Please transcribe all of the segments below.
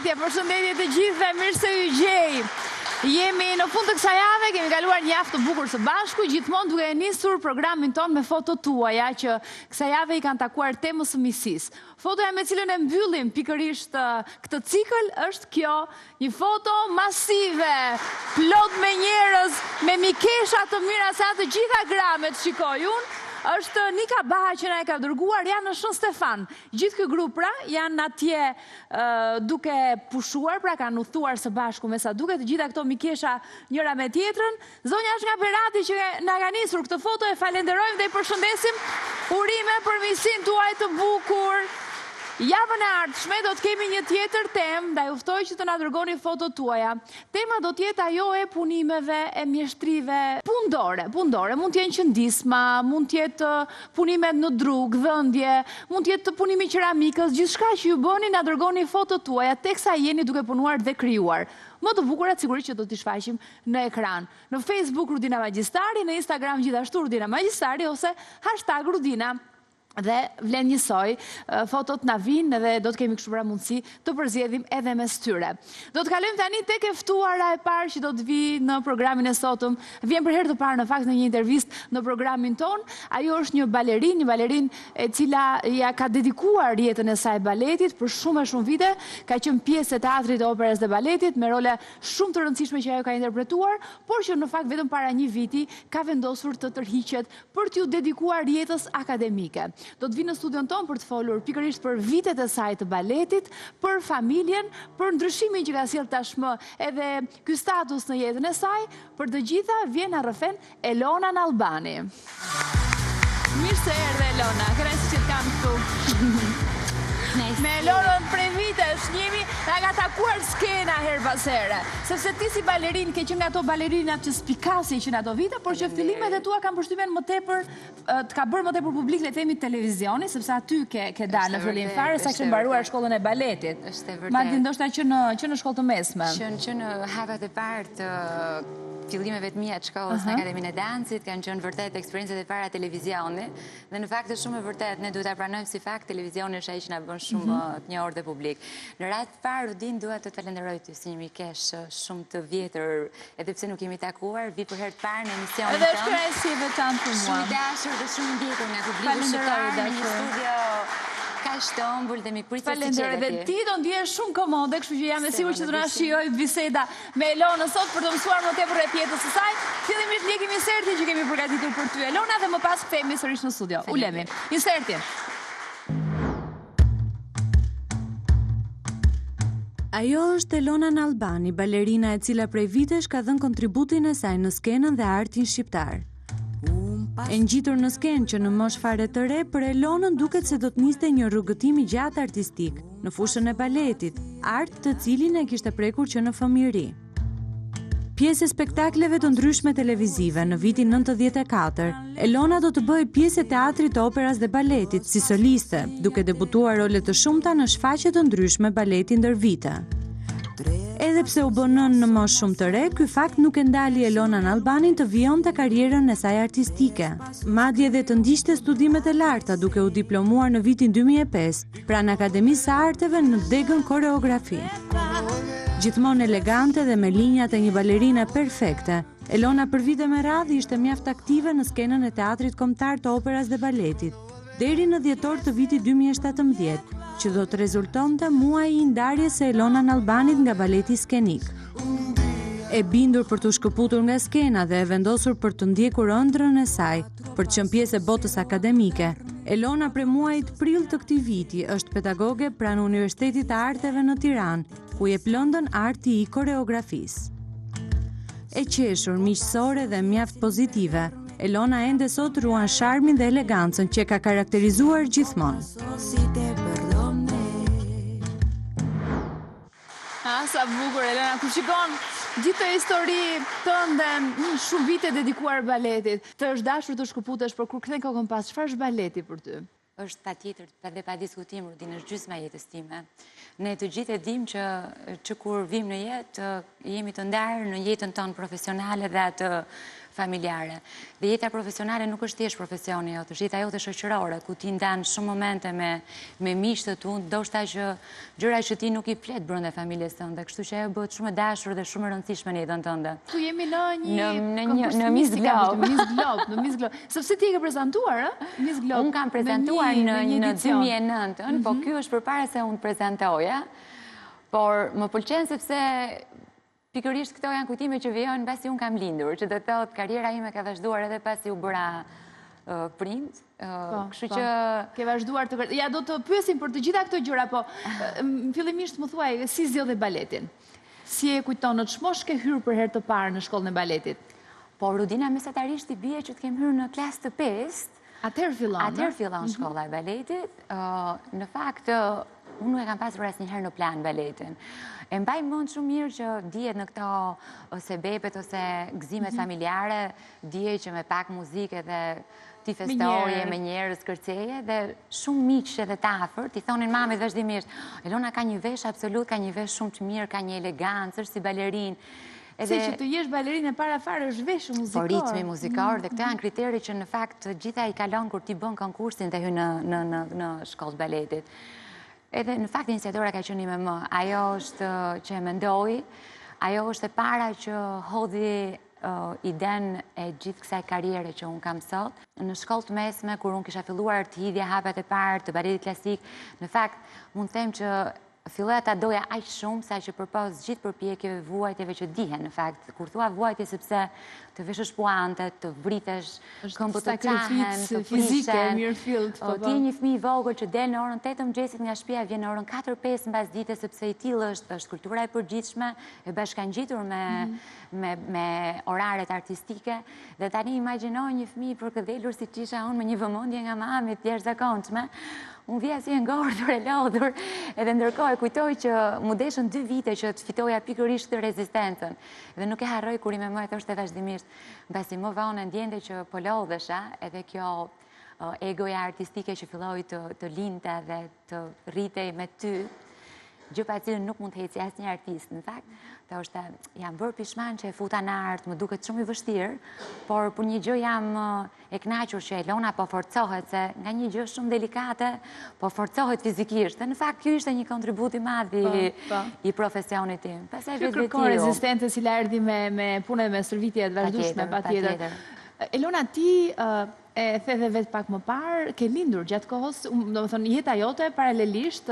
përshëndetje të gjithëve, mirë se ju gjej. Jemi në fund të kësaj jave, kemi kaluar një javë të bukur së bashku, gjithmonë duke e nisur programin ton me foto tuaja që kësaj jave i kanë takuar temës së miqësisë. Fotoja me cilën e mbyllim pikërisht këtë cikël është kjo, një foto masive, plot me njerëz, me mikesha të mira sa të gjitha gramet, shikoj unë. Është Nika Baha që na e ka dërguar, janë në Shën Stefan. Gjithë ky grup pra janë atje duke pushuar, pra kanë udhëtuar së bashku me sa duket, të gjitha këto mikesha njëra me tjetrën. Zonja është nga Berati që na ka nisur këtë foto, e falenderojmë dhe i përshëndesim. Urime për miqësinë tuaj të bukur. Javën e ardhshme do të kemi një tjetër temë, ndaj uftoj që të na dërgoni fotot tuaja. Tema do të jetë ajo e punimeve, e mjeshtrive pundore. Mund të jenë qëndisma, mund të jetë punimet në drug, dhëndje, mund të jetë punimi qeramikës, gjithçka që ju bëni na dërgoni fotot tuaja teksa jeni duke punuar dhe krijuar. Më të bukurat sigurisht që do t'i shfaqim në ekran. Në Facebook Rudina Magjistari, në Instagram gjithashtu Rudina Magjistari ose #Rudina. Dhe vlen njësoj, fotot na vinë dhe do të kemi kështu pra mundësi të përzjedhim edhe mes tyre. Do të kalojmë tani tek e ftuara e parë që do të vi në programin e sotëm. Vjen për herë të parë në fakt në një intervistë në programin ton. Ajo është një balerin e cila ja ka dedikuar jetën e saj baletit për shumë e shumë vite, ka qenë pjesë e teatrit, operës dhe baletit me role shumë të rëndësishme që ajo ka interpretuar, por që në fakt vetëm para një viti ka vendosur të tërhiqet për t'ju dedikuar jetës akademike. Do të vinë në studion tonë për të folur pikërisht për vitet e saj të baletit, për familjen, për ndryshimin që ka sjell tashmë edhe ky status në jetën e saj. Për të gjitha vjen në rrëfen Elona Nalbani. Mirë se erdhe Elona, kënaqësi që të kam këtu. Me Elonën prej vitesh, njemi nga ka takuar skena her pas here. Sepse ti si balerin ke qenë nga ato balerinat që spikasi që në ato vite, por që fillimet e tua kanë përshtypjen më tepër, të ka bërë më tepër publik le themi televizioni, sepse aty ke dalë në fillim fare sa që mbaruar shkollën e baletit. Është e vërtetë. Madje ndoshta që në shkollë të mesme. Që në hapat e parë të fillimeve të mia të shkollës në Akademinë e Dancit kanë qenë vërtet eksperiencat e para televizioni dhe në fakt është shumë e vërtet, ne duhet ta pranojmë si fakt, televizioni është ai që na bën shumë të njohur dhe publik. Në radhë të parë Rudin dua të falenderoj ty si një mikesh shumë të vjetër, edhe pse nuk jemi takuar, vi për herë të parë në emisionin tonë. Edhe është kënaqësi veçantë për mua. Shumë i dashur dhe shumë i ndjekur nga publiku shqiptar në një studio kaq të ëmbël dhe mi pritet si qetë. Dhe ti do ndihesh shumë komode, kështu që jam e sigurt që do na shijoj biseda me Elonën sot për të mësuar më tepër rreth jetës së saj. Fillimisht ndjekim insertin që kemi përgatitur për ty Elona dhe më pas kthehemi sërish në studio. Ulemi. Insertin. Ajo është Elona Nalbani, balerina e cila prej vitesh ka dhënë kontributin e saj në skenën dhe artin shqiptar. E ngjitur në skenë që në moshë fare të re, për Elonën duket se do të niste një rrugëtim i gjatë artistik në fushën e baletit, art të cilin e kishte prekur që në fëmijëri. Pjesë e spektakleve të ndryshme televizive në vitin 94, Elona do të bëjë pjesë e teatrit të operas dhe baletit si soliste, duke debutuar role të shumta në shfaqje të ndryshme baleti ndër vite. Edhe pse u bën nën në moshë shumë të re, ky fakt nuk e ndali Elonën Nalbanin të vijonte karrierën e saj artistike. Madje edhe të ndiqte studimet e larta duke u diplomuar në vitin 2005 pranë Akademisë së Arteve në degën koreografi. Gjithmonë elegante dhe me linjat e një balerine perfekte, Elona për vite me radhë ishte mjaft aktive në skenën e teatrit kombëtar të operas dhe baletit, deri në dhjetor të vitit 2017. Që do të rezultonte muaji i ndarjes së Elona Nalbanit nga baleti skenik. E bindur për të shkëputur nga skena dhe e vendosur për të ndjekur ëndrrën e saj, për të qenë pjesë e botës akademike, Elona prej muajit prill të këtij viti është pedagoge pranë Universitetit të Arteve në Tiranë, ku jep lëndën arti i koreografisë. E qeshur, miqësore dhe mjaft pozitive, Elona ende sot ruan sharmin dhe elegancën që ka karakterizuar gjithmonë. Sa bukur, Elona, ku shikon gjithë histori tënde, shumë vite dedikuar baletit. Të është dashur të shkëputesh, por kur kthen kokën pas, çfarë është baleti për ty? Është patjetër dhe pa diskutim, Rudin, është gjysma e jetës time. Ne të gjithë e dim që kur vim në jetë, jemi të ndarë në jetën tonë profesionale dhe atë familjare. Dhe jeta profesionale nuk është thjesht profesioni jote, është jeta jote shoqërore, ku ti ndan shumë momente me miqtë tu, ndoshta që gjëra që ti nuk i flet brenda familjes tënde, kështu që ajo bëhet shumë e dashur dhe shumë e rëndësishme në jetën tënde. Tu jemi në Miss Globe. Në Miss Globe. Sepse ti e ke prezantuar, ë? Miss Globe. Unë kam prezantuar në 2009, po ky është përpara se unë prezantoja. Por më pëlqen sepse pikërisht këto janë kujtime që vijojnë pasi unë kam lindur, që do të thotë karriera ime ka vazhduar edhe pasi u bëra prind. Kështu që ke vazhduar të ja do të pyesim për të gjitha këto gjëra, po fillimisht më thuaj si zgjodhe baletin. Si e kujton në çmosh ke hyrë për herë të parë në shkollën e baletit? Po rudina mesatarisht i bie që të kem hyrë në klasë të 5. Atëherë fillon shkolla e baletit. Në fakt unë nuk e kam pasur asnjëherë në plan baletin. E mbaj mend shumë mirë që dihet në këto ose bepet ose gëzimet familjare, dihet që me pak muzikë dhe ti festoje me njerëz kërceje dhe shumë miq edhe të afërt i thonin mamit vazhdimisht, Elona ka një vesh absolut, ka një vesh shumë të mirë, ka një elegancë, është si balerinë. Se që të jesh balerinë e para fare është veshë muzikor. Po ritmi muzikor dhe këto janë kriteri që në fakt gjitha i kalon kur ti bën konkursin dhe hyn në shkollë baletit. Edhe në fakt iniciatora ka qenë me më. Ajo është që e mendoj, ajo është e para që hodhi iden e gjithë kësaj karriere që unë kam sot. Në shkollë të mesme, kur unë kisha filluar të hidhja hapet e parë të baletit klasik, në fakt mund të them që filloja ta doja aq shumë sa që përpos gjithë përpjekjeve vuajtjeve që dihen në fakt. Kur thua vuajtje sepse të veshësh puante, të vritesh, këmbët të qahen, të fizike, ti je një fëmijë i vogël që del në orën 8 të mëngjesit nga shtëpia, vjen në orën 4-5 mbas dite sepse i tillë është kultura e përgjithshme, e bashkangjitur me oraret artistike dhe tani imagjinoj një fëmijë përkëdhelur siç isha unë me një vëmendje nga mami të jashtëzakonshme. Unë vija si e ngordhur, e lodhur, edhe ndërkohë e kujtoj që mu deshën 2 vite që të fitoja pikërisht këtë rezistencën. Dhe nuk e harroj kur i me më e thoshte vazhdimisht, mbasi më vonë ndjente që po lodhesha, edhe kjo egoja artistike që filloi të linte dhe të rritej me ty, gjë pa cilën nuk mund të heci asnjë artist, në fakt. Thoshte, jam bërë pishman që e futa në art, më duket shumë i vështirë, por për një gjë jam e kënaqur që Elona po forcohet, se nga një gjë shumë delikate, po forcohet fizikisht. Dhe në fakt, kjo ishte një kontribut i madh i profesionit tim. Kjo kërkon rezistente si la erdhi me punën me stërvitje të vazhdueshme, patjetër. Elona, ti e the dhe vetë pak më parë, ke lindur gjatë kohës, do më thonë, jeta jote paralelisht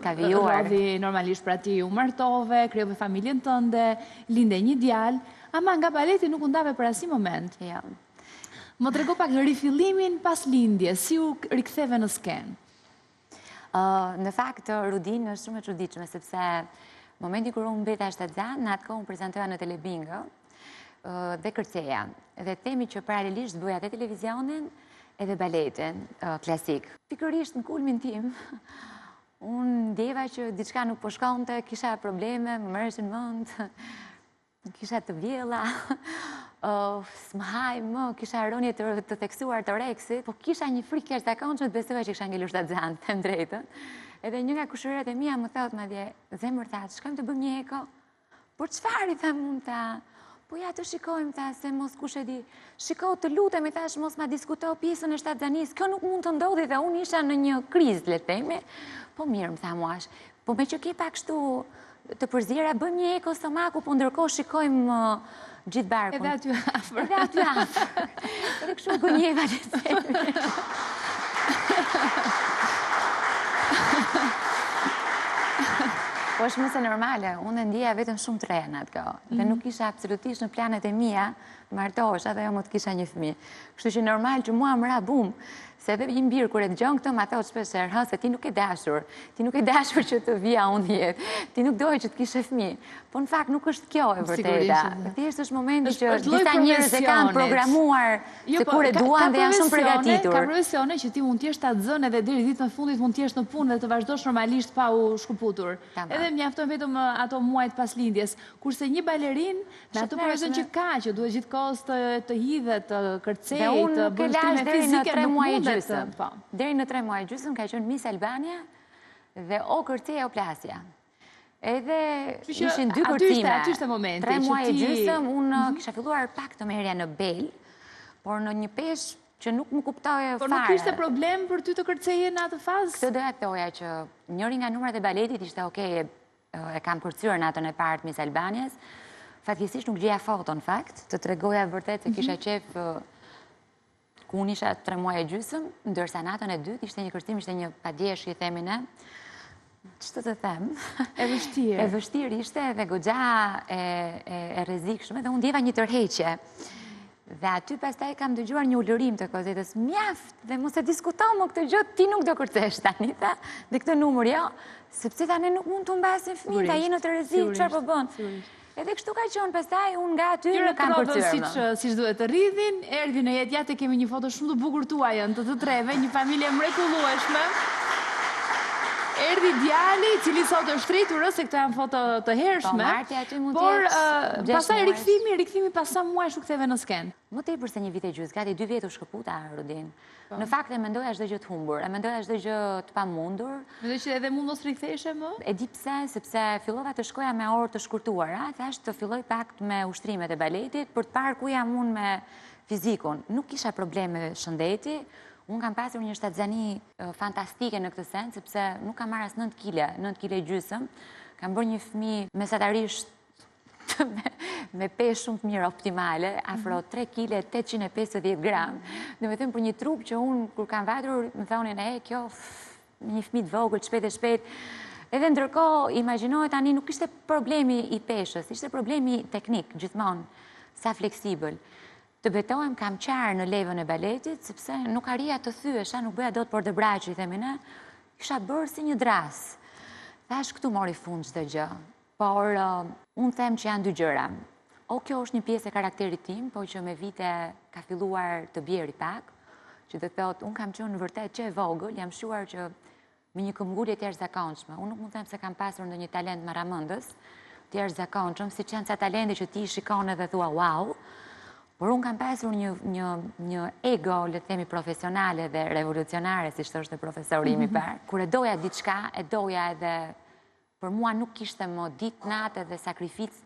rodhi normalisht pra ti u martove, krijove familjen tënde, linde një djalë, ama nga baleti nuk u ndave për asnjë moment. Më trego pak rifillimin pas lindjes, si u riktheve në skenë? Në fakt, Rudin është shumë e çuditshme, sepse momenti kur unë mbeta shtatzan, në atë kohë unë prezantoja në Telebingo, dhe kërceja. Dhe themi që paralelisht bëja dhe televizionin edhe baletin klasik. Pikërisht në kulmin tim, unë ndjeva që diçka nuk po shkonte, kisha probleme, më merreshin mend, kisha të vjella, s'mhaj më, kisha rënje të theksuar të reksit, po kisha një frikë jashtëzakonshme të besoja që kisha ngelur shtatzan, them drejtën. Edhe një nga kushëriet e mia më thot madje, zemër thatë, shkojmë të bëjmë një eko. Por çfarë i them unë ta? Po ja të shikojmë ta, se mos kush e di. Shiko, të lutem, i thash, mos ma diskuto pjesën e shtatzanisë. Kjo nuk mund të ndodhi dhe unë isha në një krizë, le të themi. Po mirë, më tha muash. Po me që ke pak kështu të përzira, bëjmë një eko stomaku, po ndërkohë shikojmë gjithë barkun. Edhe aty afër. Edhe aty afër. Edhe kështu gënjeva le të themi. Po është mëse normale, unë ndjeja vetëm shumë të reja në atë kohë. Dhe nuk isha absolutisht në planet e mia, martohesha dhe jo më të kisha një fëmijë. Kështu që normal që mua më ra bum, se edhe një mbirë kur e dëgjon këto, ma thot shpeshherë, se ti nuk e dashur që të vija unë jetë, ti nuk doje që të kishe fëmijë. Po në fakt nuk është kjo e vërteta. Thjesht është momenti që disa njerëz e kanë programuar se kur e duan dhe janë shumë përgatitur. Ka profesione që ti mund të jesh atzën edhe deri ditën e fundit mund të jesh në punë dhe të vazhdosh normalisht pa u shkëputur. Edhe mjafton vetëm ato muajt pas lindjes. Kurse një balerin, në ato profesion që ka, që duhet gjithkohës të hidhet, të kërcej, të bëjë shtrime fizike, nuk mundet. Deri në 3 muaj gjysmë ka qenë Miss Albania dhe o kërceja o plasja. Edhe Kështu që ishin dy aty kërcime. aty ishte momenti 3 që muaj e ti- gjysmë, unë kisha filluar pak të merja në bel, por në një peshë që nuk më kuptoje fare. Por nuk kishte problem për ty të kërceje në atë fazë? Këtë doja të thoja që njëri nga numrat e baletit ishte okej, e kam kërcyer natën e parë Miss Albanias. Fatkeqësisht nuk gjeja foto në fakt, të tregoja vërtet se kisha qef ku unë isha 3 muaj e gjysmë, ndërsa natën e dytë ishte një kërcim, ishte një padjeshje, themi ne. Ç'të të them? E vështirë. E vështirë ishte dhe goxha e rrezikshme dhe unë ndjeva një tërheqje. Dhe aty pastaj kam dëgjuar një ulërim të Kozetës, mjaft, dhe mos e diskuto më këtë gjë, ti nuk do kërcesh tani, tha, dhe këtë numër jo, sepse tani nuk mund të humbasin fëmijët, ai në të rrezik, çfarë po bën? Edhe kështu ka qenë, pastaj unë nga aty nuk kam kërcyer më. Siç duhet të rridhin, erdhi në jetë, ja te kemi një foto shumë të bukur tuaj, të treve, një familje mrekullueshme. Erdi djali, i cili sot është rritur, se këto janë foto të hershme. Po, Marti aty mund të por jetë pastaj 6 rikthimi pas sa muaj u ktheve në skenë. Më tepër se një vit e gjysmë, gati 2 vjet u shkëputa Rodin. Në fakt e mendoja çdo gjë të humbur, e mendoja çdo gjë të pamundur. Mendoj që edhe mund mos riktheheshe më? E di pse, sepse fillova të shkoja me orë të shkurtuara, thash të filloj pak me ushtrimet e baletit për të parë ku jam unë me fizikun. Nuk kisha probleme shëndeti. Unë kam pasur një shtatzani fantastike në këtë sens, sepse nuk kam marrë as 9 kg e gjysmë. Kam bërë një fëmijë mesatarisht me peshë shumë të mirë optimale, afro 3 kg 850 gram. Dhe me thëmë për një trup që unë, kur kam vatur, më thonin, kjo, një fëmijë të vogël, shpejt e shpejt. Edhe ndërkohë, imagjinohet tani, nuk ishte problemi i peshës, ishte problemi teknik, gjithmonë, sa fleksibël. Të betohem kam qarë në levën e baletit, sepse nuk arria të thyesha, nuk bëja dot por të braqë, i themi ne, isha bërë si një dras. Thash këtu mori fund çdo gjë, por unë them që janë 2 gjëra. O kjo është një pjesë e karakterit tim, po që me vite ka filluar të bjeri pak, që të thot, unë kam qenë në vërtet që e vogël, jam shuar që me një këmbgulje të jashtëzakonshme. Unë nuk mund të them se kam pasur ndonjë talent maramëndës, të jashtëzakonshëm, siç janë ca talente që ti shikon edhe thua wow. Por unë kam pasur një ego, le të themi, profesionale dhe revolucionare, si thoshte profesori im i parë. Kur e doja diçka, e doja edhe, për mua nuk kishte më ditë, natë dhe sakrificë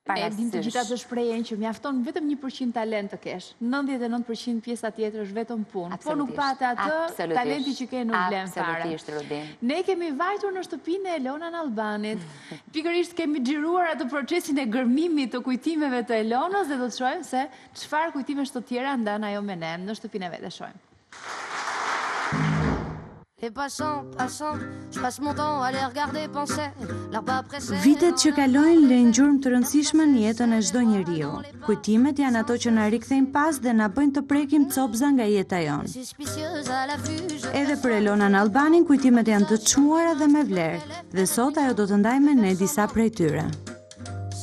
para sysh. E dim të gjitha të shprehen që mjafton vetëm 1% talent të kesh. 99% pjesa tjetër është vetëm punë. Po nuk pate atë, talenti që ke nuk vlen fare. Absolutisht, Rodin. Ne kemi vajtur në shtëpinë e Elona në Albanit. Pikërisht kemi xhiruar atë procesin e gërmimit të kujtimeve të Elonës dhe do të shohim se çfarë kujtimesh të tjera ndan ajo me ne në shtëpinë e vet. Shohim. Vitet që kalojnë lejnë gjurmë të rëndësishme në jetën e çdo njeriu. Kujtimet janë ato që na rikthejnë pas dhe na bëjnë të prekim copza nga jeta jonë. Edhe për Elonën Albanin kujtimet janë të çmuara dhe me vlerë, dhe sot ajo do të ndajë me ne disa prej tyre.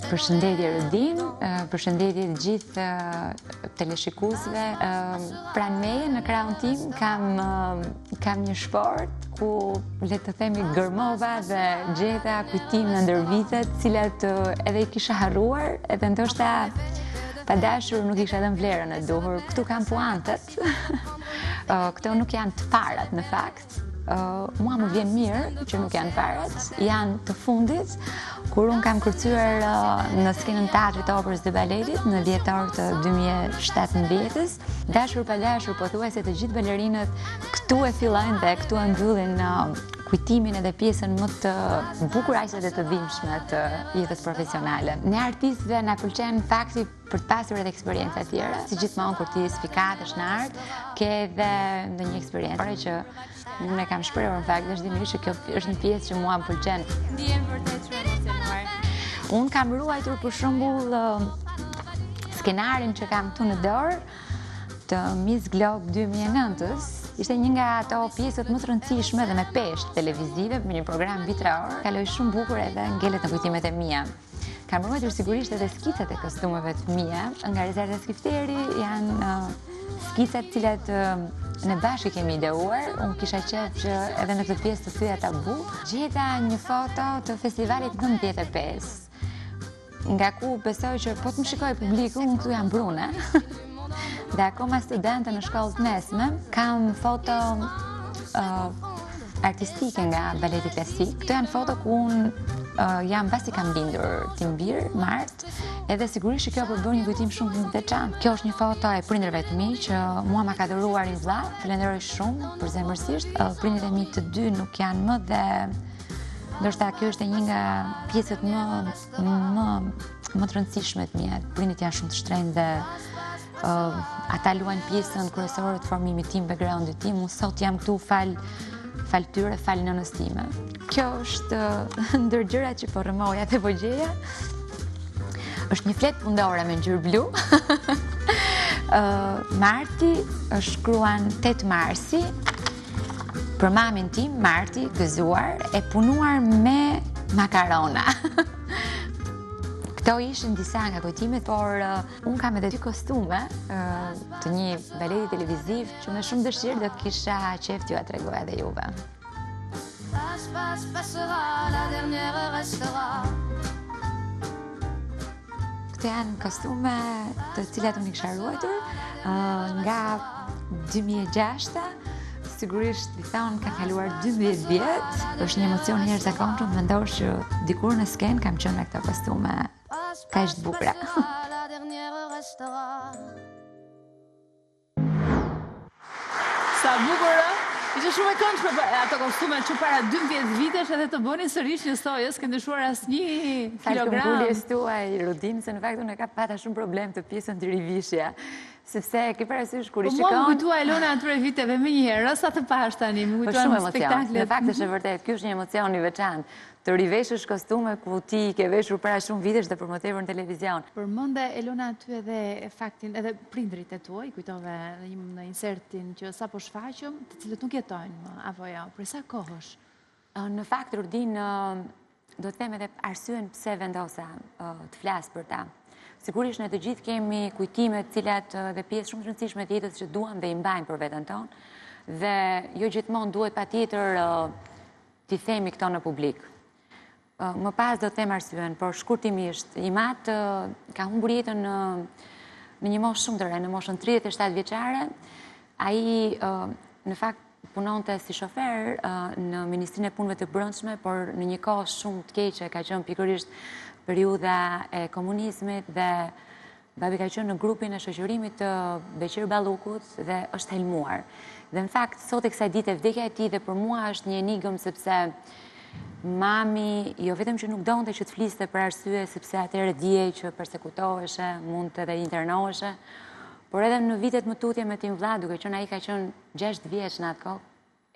Përshëndetje Rodin, përshëndetje të gjithë teleshikuesve. Pranë meje në krahun tim kam një shport ku le të themi gërmova dhe gjeta kujtime ndër vitet, cilat edhe i kisha harruar, edhe ndoshta pa dashur nuk isha dhënë vlerën e duhur. Këtu kam puantet. Këto nuk janë të parat në fakt. Mua më vjen mirë që nuk janë parat, janë të fundit, kur unë kam kërcyer në skenën teatrit të operës dhe baletit në dhjetor të 2017-s. Dashur pa dashur, pothuajse të gjithë balerinët këtu e fillojnë dhe këtu e mbyllin kujtimin edhe pjesën më të bukur aq edhe të dhimbshme të jetës profesionale. Ne artistëve na pëlqen fakti për të pasur edhe eksperjenca të tjera, si gjithmonë kur ti sfikatesh në art, ke edhe ndonjë eksperiencë. Por që unë e kam shprehur në fakt vazhdimisht që kjo është një pjesë që mua më pëlqen. Ndihem vërtet shumë emocionuar. Unë kam ruajtur për shembull skenarin që kam këtu në dorë të Miss Globe 2009-s. Ishte një nga ato pjesët më të rëndësishme dhe me peshë televizive për një program vitror. Kaloi shumë bukur edhe ngelet në kujtimet e mia. Kam ruajtur sigurisht edhe skicat e kostumeve të mia. Nga Rezerva Skifteri janë skicat të cilat ne bashkë kemi ideuar. Unë kisha qef që edhe në këtë pjesë të thyja tabu. Gjeta një foto të festivalit 95. Nga ku besoj që po të më shikoj publiku, unë këtu jam brune. Dhe akoma studente në shkollë të mesme, kam foto artistike nga baleti klasik. Këto janë foto ku unë jam basi kam bindur Timbir, Mart, edhe sigurisht që kjo po bërë një kujtim shumë të veçantë. Kjo është një foto e prindërve të mi që mua ma ka dhuruar një vëlla, falenderoj shumë për zemërsisht. Prindërit e mi të dy nuk janë më dhe ndoshta kjo është një nga pjesët më të rëndësishme të mia. Prindit janë shumë të shtrenjtë dhe ata luajnë pjesën kryesore të formimit tim, backgroundit tim. Unë sot jam këtu fal tyre, fal nënës time. Kjo është ndër gjërat që po rrëmoja dhe po gjeja. Është një fletë pundore me ngjyrë blu. Marti është shkruan 8 marsi. Për mamin tim, Marti, gëzuar, e punuar me makarona. Këto ishin disa nga kujtimet, por unë kam edhe 2 kostume të një baleti televiziv që me shumë dëshirë do kisha qef t'ju a tregoja dhe juve. Këto janë kostume të cilat unë i kisha ruajtur nga 2006. Sigurisht, i thonë, ka kaluar 12 vjetë, është një emocion njerë zakonshëm, mendosh që dikur në sken kam qenë me këto kostume kaq të bukura. Sa bukur, ishte shumë e këndshme për ato kostume që para 12 vitesh edhe të bëni sërish një sojë, s'ke ndryshuar asnjë kilogram. Falë këmbulljes tuaj, Rudin, se në fakt unë e ka pata shumë problem të pjesën të rivishja. Sepse ke parasysh kur i shikon. Po mua më kujtua Elona atyre viteve më një herë, sa të pash tani, më kujtuan në spektaklet. Në fakt është e vërtet, ky është një emocion i veçantë. Të riveshësh kostume ku ti ke veshur para shumë vitesh dhe për më tepër në televizion. Përmende Elona aty edhe faktin, edhe prindrit e tuaj, kujtove në insertin që sa po shfaqëm, të cilët nuk jetojnë më, apo jo, për sa kohësh? Në fakt, Rudin, do të them edhe arsyen pse vendosa të flas për ta. Sigurisht ne të gjithë kemi kujtimet cilat dhe pjesë shumë të rëndësishme të jetës që duam dhe i mbajmë për veten tonë, dhe jo gjithmonë duhet patjetër t'i themi këto në publik. Më pas do të them arsyen, por shkurtimisht, Imat ka humbur jetën në një moshë shumë të re, në moshën 37 vjeçare. Ai në fakt punonte si shofer në Ministrinë e Punëve të Brendshme, por në një kohë shumë të keqe, ka qenë pikërisht periudha e komunizmit, dhe babi ka qenë në grupin e shoqërimit të Beqir Ballukut dhe është helmuar. Dhe në fakt, sot e kësaj dite vdekja e tij dhe për mua është një enigmë, sepse mami jo vetëm që nuk donte që të fliste për arsye sepse atëherë dihej që përsekutoheshe, mund të edhe internoheshe, por edhe në vitet më tutje me tim vlla, duke qenë ai ka qenë 6 vjeç në atë kohë,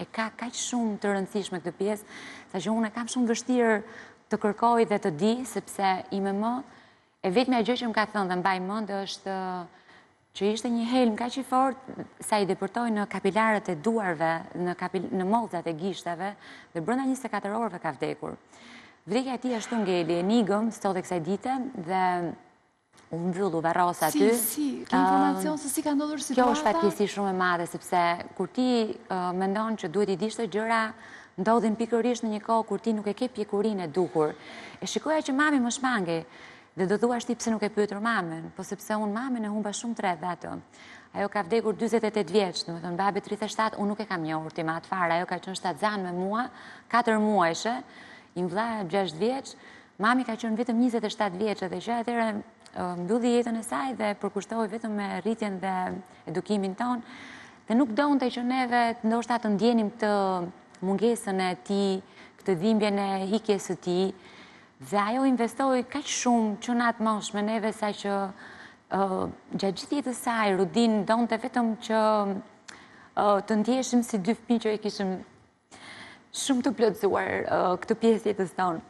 e ka kaq shumë të rëndësishme këtë pjesë, saqë unë kam shumë vështirë të kërkoj dhe të di, sepse IMM e vetmja gjë që më ka thënë dhe mbaj mend është që ishte një helm kaq i fortë sa i depërtoi në kapilarët e duarve, në mollzat e gishtave, dhe brenda 24 orëve ka vdekur. Vdekja e tij ashtu ngeli enigëm sot e kësaj dite, dhe u mbyllu varrosa aty. Si, ke informacion se si ka ndodhur situata? Kjo është fatkeqësi shumë e madhe, sepse kur ti mendon që duhet i dish të gjëra, ndodhin pikërisht në një kohë kur ti nuk e ke pjekurinë e duhur. E shikoja që mami më shmange, dhe do thuash ti pse nuk e pyetur mamën, po sepse unë mamën e humba shumë të dhe ato. Ajo ka vdekur 48 vjeç, domethënë babi 37, unë nuk e kam njohur ti më atë fare, ajo ka qenë shtatzan me mua, 4 muajshe, im vlla 6 vjeç, mami ka qenë vetëm 27 vjeç, dhe që atëherë mbylli jetën e saj dhe përkushtohej vetëm me rritjen dhe edukimin ton, dhe nuk donte që neve ndoshta të ndjenim të mungesën e tij, këtë dhimbjen e hikjes së tij, dhe ajo investoi kaq shumë që në atë moshë me neve, sa që gjatë gjithë jetës saj Rudin donte vetëm që të ndjeshim si 2 fëmijë që e kishim shumë të plotësuar këtë pjesë jetës tonë.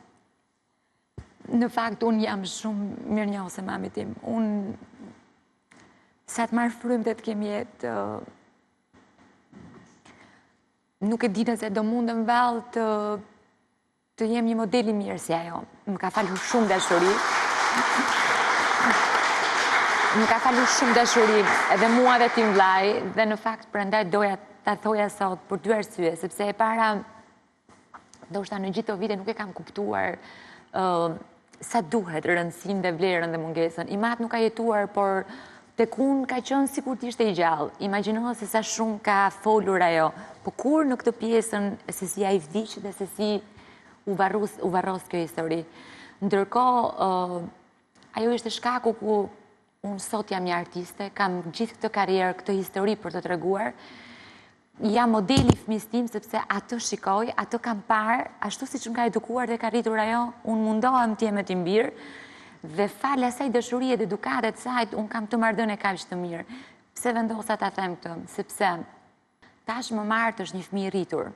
Në fakt, unë jam shumë mirënjohëse mami tim. Unë, sa të marrë frymë dhe të kemi jetë, nuk e di nëse do mundem vallë të jem një model i mirë si ajo. Më ka falur shumë dashuri. Më ka falur shumë dashuri edhe mua dhe tim vllai, dhe në fakt prandaj doja ta thoja sot për 2 arsye, sepse e para ndoshta në gjithë këto vite nuk e kam kuptuar sa duhet rëndësinë dhe vlerën dhe mungesën. Imat nuk ka jetuar, por Të kun ka qënë si kur t'ishte i gjallë. Imagjinoha se sa shumë ka folur ajo. Po kur në këtë pjesën se si a i vdicë dhe se si u varros kjo histori. Ndërkohë, ajo ishte shkaku ku unë sot jam një artiste, kam gjithë këtë karrierë, këtë histori për të treguar. Jam modeli fëmis tim sepse atë shikoj, atë kam parë, ashtu si që më ka edukuar dhe ka rritur ajo, unë mundohem t'jem e t'imbirë, dhe falë asaj dëshurie dhe edukatet sajt, unë kam të marrëdhënie kaq të mirë. Pse vendosa ta them këtë? Sepse tashmë Mart është një fëmijë i rritur.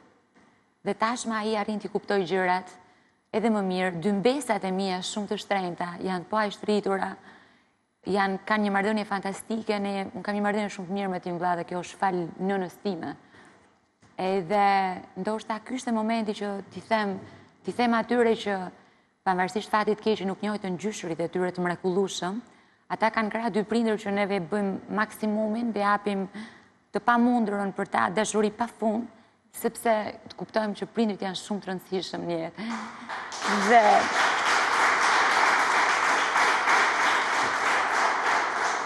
Dhe tashmë ai arrin t'i kuptoj gjërat edhe më mirë. Dy mbesat e mia shumë të shtrenjta, janë po aq të rritura, kanë një marrëdhënie fantastike, unë kam një marrëdhënie shumë të mirë me tim vlla dhe kjo është fal nënës time. Edhe ndoshta ky është momenti që t'i them atyre që pavarësisht fatit keq që nuk njohin ngjyshrit e tyre të mrekullueshëm, ata kanë krah dy prindër që neve bëjmë maksimumin dhe japim të pamundurën për ta dashuri pafund, sepse të kuptojmë që prindrit janë shumë të rëndësishëm në jetë.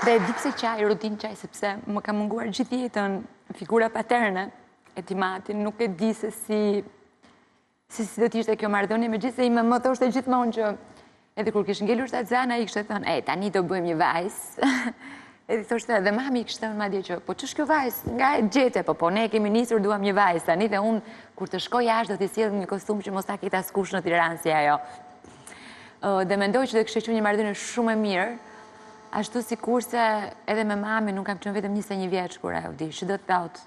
Dhe di pse qaj, rutin qaj, sepse më ka munguar gjithë jetën figura paterne e timatin, nuk e di se si do t'ishte kjo marrëdhënie, megjithëse i më thoshte gjithmonë që edhe kur kishte ngelur Zana, ai kishte thënë, tani do bëjmë një vajzë." Edhe thoshte edhe mami kishte thënë madje që, "Po ç'është kjo vajzë? Nga e gjete, po ne kemi nisur duam një vajzë tani dhe unë kur të shkoj jashtë do t'i sjell një kostum që mos ta ketë askush në Tiranë si ajo." Dhe mendoj që do kishte qenë një marrëdhënie shumë e mirë, ashtu sikurse edhe me mamin nuk kam qenë vetëm 21 vjeç kur ajo vdiq, që do të thotë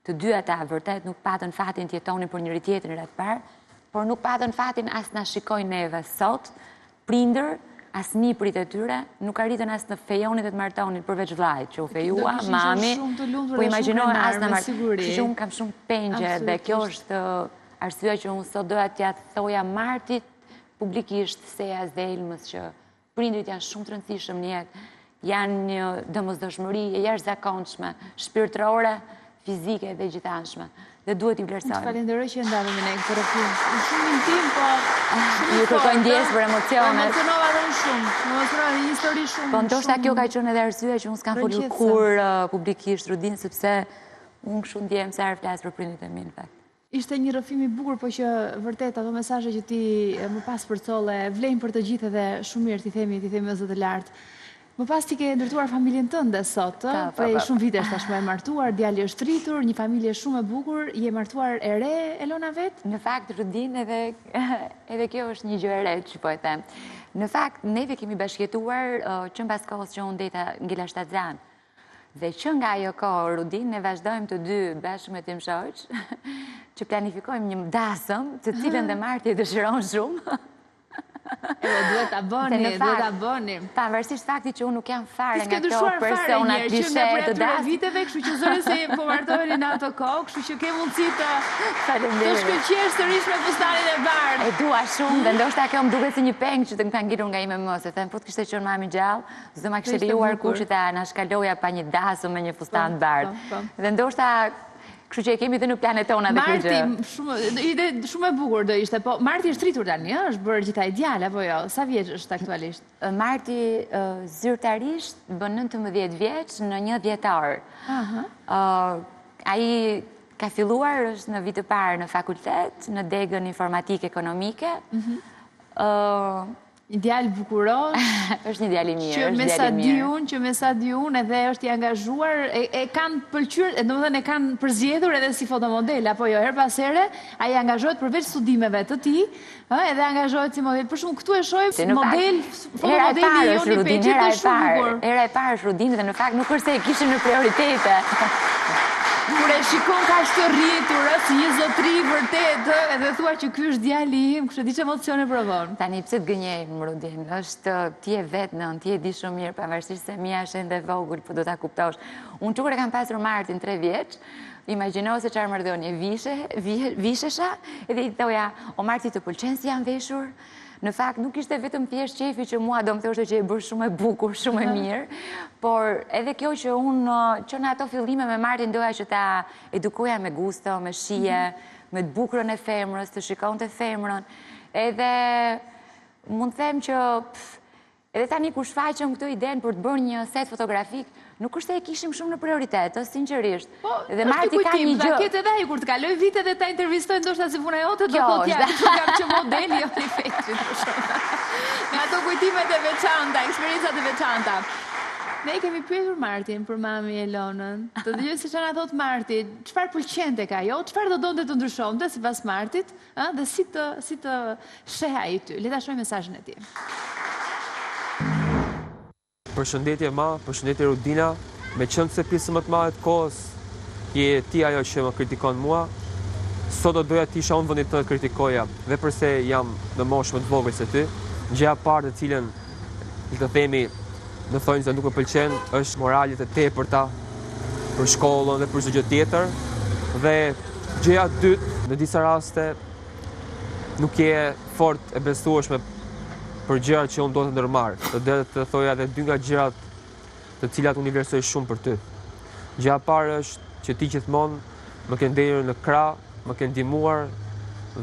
të dy ata vërtet nuk patën fatin të jetonin për njëri tjetrin rreth parë, por nuk patën fatin as na shikojnë neve sot, prindër, as niprit e tyre, nuk arritën as në fejonin dhe të martonin përveç vllajt që u fejua, mami, po imagjinoj as në martonin, që unë kam shumë pengje dhe kjo është arsyeja që unë sot doja t'ja thoja Martit publikisht Sejas dhe Elmës që prindrit janë shumë të rëndësishëm në jetë, janë një domosdoshmëri e jashtëzakonshme, shpirtërore, fizike dhe gjithanshme. Dhe duhet i vlerësojmë. Të falenderoj që ndave me ne këtë rrëfim. Shumë intim, po ju kërkoj ndjesë për emocionet. Emocionova dhe unë shumë. Emocionova dhe një histori shumë. Po ndoshta kjo ka qenë edhe arsyeja që unë s'kam folur kur publikisht Rudin, sepse unë kështu ndjem se herë flas për prindrit e mi në fakt. Ishte një rrëfim i bukur, po që vërtet ato mesazhe që ti më pas përcolle vlejnë për të gjithë dhe shumë mirë ti themi me zë të lartë. Më pas ti ke ndërtuar familjen tënde sot, prej shumë vitesh tashmë e martuar, djali është rritur, një familje shumë e bukur, je martuar e re, Elona vet? Në fakt, Rudin, edhe kjo është një gjë e re që po e them. Në fakt, neve kemi bashkëjetuar që mbas kohës që unë deta Ngela Shtatzan. Dhe që nga ajo kohë, Rudin, ne vazhdojmë të dy bashkë me tim shoq, që planifikojmë një dasëm, të cilën dhe Marti e dëshiron shumë. Duhet ta bëni. Pavarësisht faktit që unë nuk jam fare nga këto persona klishe të dasëm. Viteve, kështu që zëre se po martoheni në ato kohë, kështu që ke mundësi të shkëlqyesh sërish me fustanin e bardhë. E dua shumë dhe ndoshta kjo më duket si një peng që të më ka ngjitur nga ime mos. E them, po të kishte qenë mami gjallë, s'do ma kishte lejuar kur që ta na shkaloja pa një dasëm me një fustan bardh. Dhe ndoshta kështu që e kemi dhe në planet tona dhe kjo gjë. Marti, shumë e bukur do ishte, po Marti është rritur tani, është bërë gjithaj djallë, apo jo? Sa vjeç është aktualisht? Marti zyrtarisht bën 19 vjeç në 1 dhjetor. Ai ka filluar, është në vit të parë në fakultet, në degën informatikë ekonomike. Një djalë bukurosh, është një djalë i mirë, që me sa di unë edhe është i angazhuar, e kanë pëlqyer, domethënë e kanë përzgjedhur edhe si fotomodel, apo jo, her pas here, ai angazhohet përveç studimeve të tij, edhe angazhohet si model. Për shkak këtu e shohim model, fotomodeli i Joni Peçi është shumë bukur. Era e parë është Rudin dhe në fakt nuk është se e kishte në prioritete. Kur e shikon ka të rritur, si një zotri vërtet, edhe thua që ky është djali im, kështu di që emocione provon. Tani pse të gënjejmë, Rudin, është ti e vetë nën, ti e di shumë mirë, pavarësisht se mia është ende vogël, po do ta kuptosh. Unë çukur e kam pasur Martin 3 vjeç, imagjino se çfarë marrëdhënie vishesha, edhe i thoja, o Marti të pëlqen si janë veshur? Në fakt, nuk ishte vetëm thjesht qefi që mua do më thoshte që e bërë shumë e bukur, shumë e mirë, por edhe kjo që unë, që në ato fillime me Martin doja që ta edukoja me gusto, me shije, me të bukurën e femrës, të shikon të femrën, edhe mund them që Edhe tani kur shfaqëm këtë idenë për të bërë një set fotografik, nuk është se e kishim shumë në prioritet, sinqerisht. Dhe Marti ka një gjë. Këtë edhe ai kur të kaloj vite dhe ta intervistojnë ndoshta si puna jote, do thotë ja, kam që modeli jo një feqit për shumë. Me ato kujtimet e veçanta, eksperiencat e veçanta. Ne kemi pyetur Martin për mami Elonën. Të dëgjoj se çfarë thot Marti, çfarë pëlqente ka ajo, çfarë do donte të ndryshonte sipas Martit, dhe si të sheh ai ty. Le ta shohim mesazhin e tij. Përshëndetje ma, përshëndetje Rudina, me qënë se pjesë më të madhe të kohës, je ti ajo që më kritikon mua, sot do doja ti isha unë vëndit të kritikoja, dhe përse jam në moshë më të vogël se ty, gjëja parë të cilën, i të themi, në thonjë se nuk më pëlqen, është moralit e tepërta për shkollën dhe për çdo gjë tjetër, dhe gjëja dytë, në disa raste, nuk je fort e besueshme për gjërat që unë do të ndërmarrë. Të thoja edhe 2 nga gjërat të cilat unë i vlerësoj shumë për ty. Gjëja parë është që ti gjithmonë më ke ndenjur në krah, më ke ndihmuar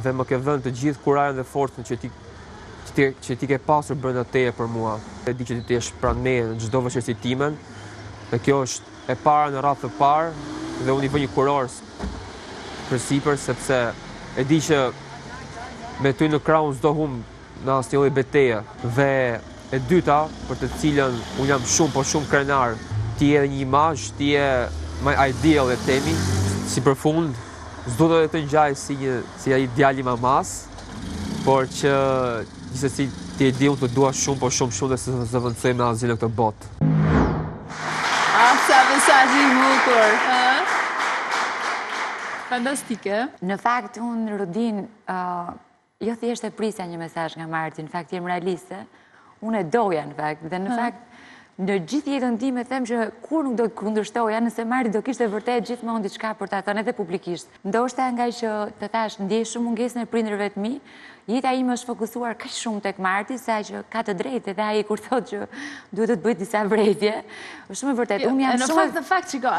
dhe më ke dhënë të gjithë kurajën dhe forcën që ti ke pasur brenda teje për mua. E di që ti je pranë meje në çdo vështirësi timen, dhe kjo është e para në radhë të parë dhe unë i vë një kuror përsipër sepse e di që me ty në krah unë s'do humb në asnjë lloj beteje. Dhe e dyta, për të cilën unë jam shumë krenar, ti je një imazh, ti je my ideal e temi, si përfund, s'do të ngjaj si ai djali mamas, por që gjithsesi ti e di unë të dua shumë dhe se zëvendësoj me asgjë në këtë botë. Sa mesazh i bukur, fantastike. Në fakt, unë, Rudin, jo thjesht e prisja një mesazh nga Marti, në fakt jem realiste, unë e doja në fakt, dhe në fakt në gjithë jetën time them që kur nuk do të kundërshtoja nëse Marti do kishte vërtet gjithmonë diçka për ta thënë edhe publikisht. Ndoshta nga që të thash ndjej shumë mungesën e prindërve të mi, jeta ime është fokusuar kaq shumë tek Marti sa që ka të drejtë edhe ai kur thotë që duhet të bëj disa vrejtje. Është shumë e vërtetë. Unë jam shumë në fakt shiko,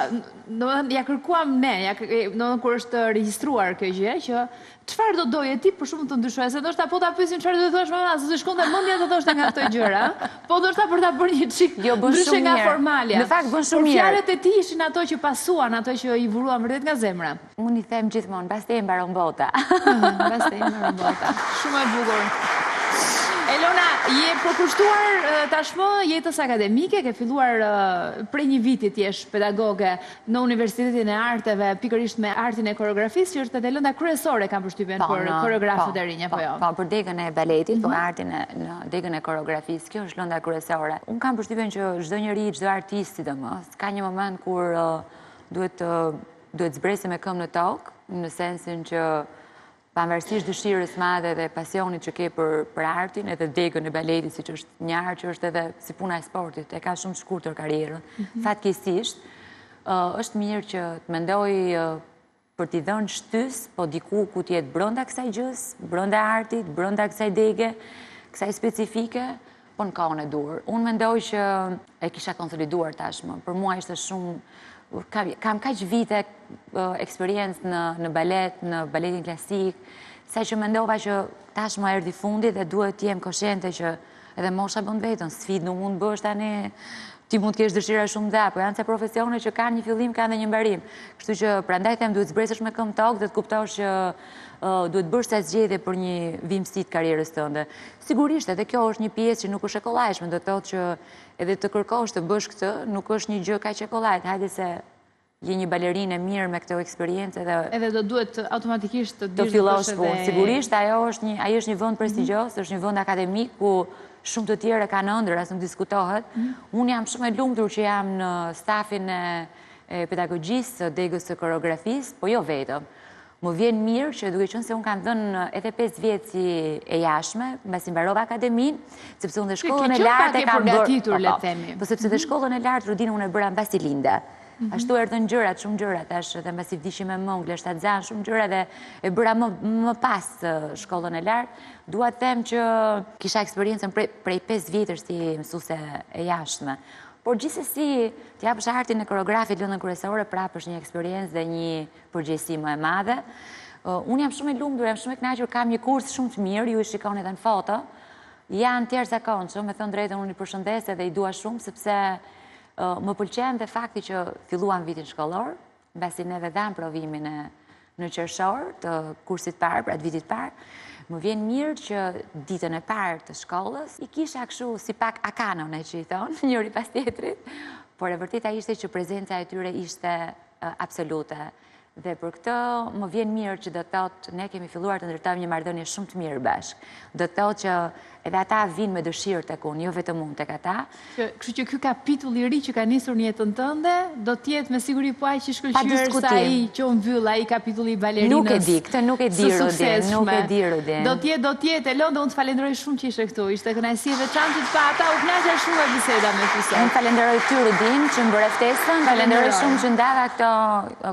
domethënë ja kërkuam ne, domethënë kur është regjistruar kjo gjë që çfarë do doje ti për shumë të ndryshoje, se ndoshta po ta pyesin çfarë do të thosh mama, se të shkonte mendja të thoshte nga këto gjëra, po ndoshta për ta bërë një çik ndryshe nga formalja. Në fakt bën shumë mirë. Fjalët e tij ishin ato që pasuan, ato që i vuruan vërtet nga zemra. Unë i them gjithmonë, pastaj e mbaron bota. Pastaj e mbaron bota. Shumë e bukur. Elona, je përkushtuar tashmë jetës akademike, ke filluar prej një viti ti jesh pedagoge në Universitetin e Arteve, pikërisht me artin e koreografisë, që është edhe lënda kryesore kam përshtypjen për koreografët e rinj, apo jo? Po, për degën e baletit, po artin në degën e koreografisë, kjo është lënda kryesore. Unë kam përshtypjen që çdo njeri, çdo artist sidomos, ka një moment kur duhet zbresi me këmbë në tokë, në sensin që pavarësisht dëshirës madhe dhe pasionit që ke për artin, edhe degën e baletit, siç është një art që është edhe si puna e sportit, e ka shumë shkurtër karrierën. Fatkeqësisht, është mirë që të mendoj për t'i dhënë shtys, po diku ku t'jetë brenda kësaj gjës, brenda artit, brenda kësaj dege, kësaj specifike, po në kohën e dur. Unë mendoj që e kisha konsoliduar tashmë. Për mua ishte shumë kam kaq vite eksperiencë në balet, në baletin klasik, sa që mendova që tashmë erdhi fundi dhe duhet të jem koshente që edhe mosha bën vetën, sfidë nuk mund bësh tani, ti mund të kesh dëshira shumë dha, po janë se profesione që kanë një fillim, kanë edhe një mbarim. Kështu që prandaj them duhet zbresësh me këmbë tokë dhe të kuptosh që duhet bësh sa zgjedhje për një vimësi të karrierës tënde. Sigurisht, edhe kjo është një pjesë që nuk është e kollajshme, do të thotë që edhe të kërkosh të bësh këtë, nuk është një gjë kaq e kollajt. Hajde se je një balerinë e mirë me këtë eksperiencë edhe do duhet automatikisht të fillosh punë. Sigurisht, ai është një vend prestigjos, është një vend akademik ku shumë të tjerë kanë ëndër, as nuk diskutohet. Unë jam shumë e lumtur që jam në stafin e pedagogjisë, degës së koreografisë, po jo vetëm. Më vjen mirë që duke qenë se unë kam dhënë edhe 5 vjet si e jashtme, mbasi mbarova akademinë, sepse unë dhe shkollën e lartë e kam bërë. Po sepse dhe shkollën e lartë Rudinë unë e bëra mbasi linde. Ashtu erdhën gjërat, shumë gjërat, edhe mbasi vdishim me mëngle, shtatzan, shumë gjëra dhe e bëra më pas shkollën e lartë. Dua të them që kisha eksperiencën prej 5 vjetësh si mësuese e jashtme. Por gjithsesi, të japësh artin e koreografit lëndën kryesore, prapë është një eksperiencë dhe një përgjegjësi më e madhe. Unë jam shumë e lumtur, jam shumë e kënaqur, kam një kurs shumë të mirë, ju e shikoni edhe në foto. janë tjerë zakonshëm, me thënë drejtën unë i përshëndes edhe i dua shumë, sepse më pëlqen dhe fakti që filluan vitin shkollor, mbasi neve dham provimin në qershor të kursit parë, pra të vitit parë, më vjen mirë që ditën e parë të shkollës i kisha kështu si pak akanone që i thonë, njëri pas tjetrit, por e vërteta ishte që prezenca e tyre ishte absolute. Dhe për këtë më vjen mirë që do të thotë ne kemi filluar të ndërtojmë një marrëdhënie shumë të mirë bashkë. Do të thotë që edhe ata vinë me dëshirë tek unë, jo vetëm unë tek ata. Kështu që ky kapitull i ri që ka nisur në jetën tënde, do të jetë me siguri po aq i shkëlqyer sa ai që u mbyll ai kapitulli i balerinës. Nuk e di, këtë nuk e di Rudin, nuk e di Rudin. Do të jetë Elonda, unë të falenderoj shumë që ishe këtu. Ishte kënaqësi e veçantë të pa ata, u kënaqa shumë me biseda me ty sot. Unë falenderoj ty Rudin që më bëre ftesën, falenderoj shumë që ndava këto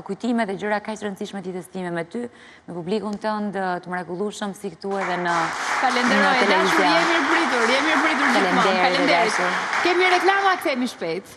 kujtime dhe gjëra kaq të rëndësishme të jetës time me ty, me publikun tënd të mrekullueshëm si këtu edhe në televizion. Jemi mirë pritur gjithmonë. Faleminderit. Kemi reklama, kthehemi shpejt.